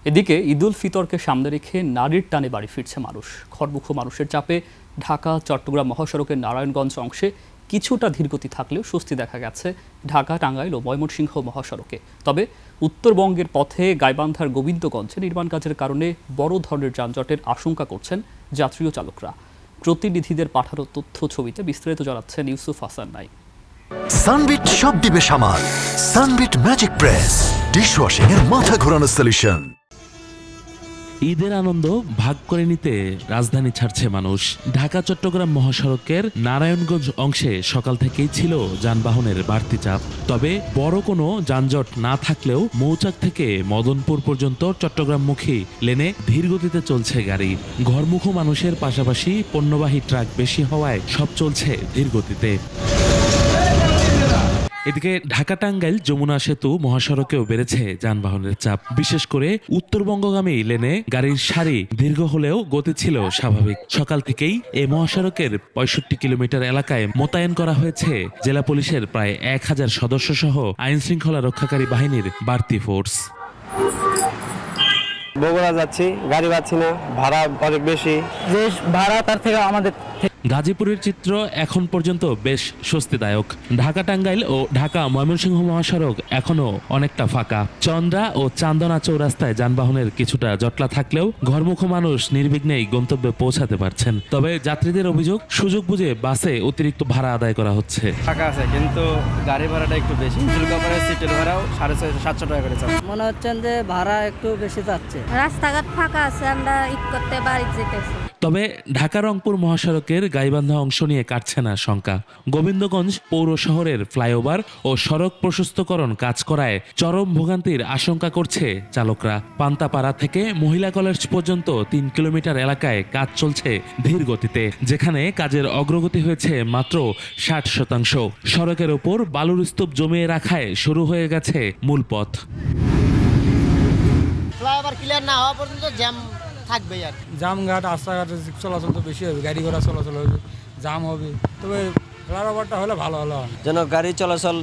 এদিকে ঈদুল ফিতরকে সামনে রেখে নারীর টানে বাড়ি ফিরছে মানুষ। ঘরমুখো মানুষের চাপে ঢাকা চট্টগ্রাম মহাসড়কের নারায়ণগঞ্জ অংশে কিছুটা ধীরগতি থাকলেও স্বস্তি দেখা গেছে ঢাকা টাঙ্গাইল ও ময়মনসিংহ মহাসড়কে। তবে উত্তরবঙ্গের পথে গাইবান্ধার গোবিন্দগঞ্জে নির্মাণ কাজের কারণে বড় ধরনের যানজটের আশঙ্কা করছেন যাত্রী ও চালকরা। প্রতিনিধিদের পাঠানো তথ্য ছবিতে বিস্তারিত জানাচ্ছেন ইউসুফ হাসান নাই। সানবিট সব দিবে সামাল। সানবিট ম্যাজিক প্রেস ডিশওয়াশিং এর মাথা ঘোরানো সলিউশন। ঈদের আনন্দ ভাগ করে নিতে রাজধানী ছাড়ছে মানুষ। ঢাকা চট্টগ্রাম মহাসড়কের নারায়ণগঞ্জ অংশে সকাল থেকেই ছিল যানবাহনের বাড়তি চাপ। তবে বড় কোনো যানজট না থাকলেও মৌচাক থেকে মদনপুর পর্যন্ত চট্টগ্রামমুখী লেনে ধীর গতিতে চলছে গাড়ি। ঘরমুখো মানুষের পাশাপাশি পণ্যবাহী ট্রাক বেশি হওয়ায় সব চলছে ধীর গতিতে। এদিকে ঢাকা টাঙ্গাইল যমুনা সেতু মহাসড়কেও বেড়েছে যানবাহনের চাপ। বিশেষ করে উত্তরবঙ্গগামী লেনে গাড়ির সারি দীর্ঘ হলেও গতি ছিল স্বাভাবিক। সকাল থেকেই এই মহাসড়কের ৬৫ কিলোমিটার এলাকায় মোতায়েন করা হয়েছে জেলা পুলিশের প্রায় ১,০০০ সদস্য সহ আইন শৃঙ্খলা রক্ষাকারী বাহিনীর বাড়তি ফোর্স। বগুড়া যাচ্ছি, গাড়ি পাচ্ছি না, ভাড়া অনেক বেশি। যে ভাড়া তার থেকে আমাদের গাজীপুরের চিত্র এখন পর্যন্ত বেশ স্বস্তিদায়ক। ঢাকা টাঙ্গাইল ও ঢাকা ময়মনসিংহ মহাসড়ক এখনো অনেকটা ফাঁকা। চন্দ্রা ও চান্দনা চৌরাস্তায় যানবাহনের কিছুটা জটলা থাকলেও ঘরমুখো মানুষ নির্বিঘ্নেই গন্তব্যে পৌঁছাতে পারছেন। তবে যাত্রীদের অভিযোগ, সুযোগ বুঝে বাসে অতিরিক্ত ভাড়া আদায় করা হচ্ছে। ফাঁকা আছে কিন্তু গাড়ি ভাড়াটা একটু বেশি। দুর্গাপুরের সিটের ভাড়াও 650-700 টাকা করে চাচ্ছে। মনে হচ্ছেন যে ভাড়া একটু বেশি যাচ্ছে। রাস্তাঘাট ফাঁকা আছে, আমরা ঈদ করতে বাড়ি যেতেছি। তবে ঢাকা রংপুর মহাসড়কের গাইবান্ধা অংশ নিয়ে কাটছে না শঙ্কা। গোবিন্দগঞ্জ পৌর শহরের ফ্লাইওভার ও সড়ক প্রশস্তকরণ কাজ করায় চরম ভোগান্তির আশঙ্কা করছে চালকরা। পান্তাপাড়া থেকে মহিলা কলেজ পর্যন্ত ৩ কিলোমিটার এলাকায় কাজ চলছে ধীর গতিতে, যেখানে কাজের অগ্রগতি হয়েছে মাত্র ৬০%। সড়কের ওপর বালুর স্তূপ জমিয়ে রাখায় শুরু হয়ে গেছে মূল পথ। ফ্লাইওভার ক্লিয়ার না হওয়া পর্যন্ত জ্যাম থাকবে। আর জামঘাট রাস্তাঘাটের চলাচল তো বেশি হবে, গাড়ি ঘোড়া চলাচল হবে, জাম হবে। তবে ফ্লাইওভারটা হলে ভালো হলো, যেন গাড়ি চলাচল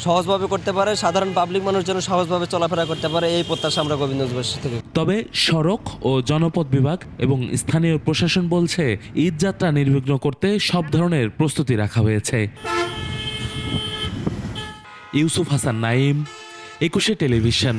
সহজভাবে করতে পারে, সাধারণ পাবলিক মানুষ যেন সহজভাবে চলাফেরা করতে পারে, এই প্রত্যাশা আমরা গোবিন্দগঞ্জবাসী থেকে। তবে সড়ক ও জনপথ বিভাগ এবং স্থানীয় প্রশাসন বলছে ঈদ যাত্রা নির্বিঘ্ন করতে সব ধরনের প্রস্তুতি রাখা হয়েছে। ইউসুফ হাসান নাইম, ২১ টেলিভিশন।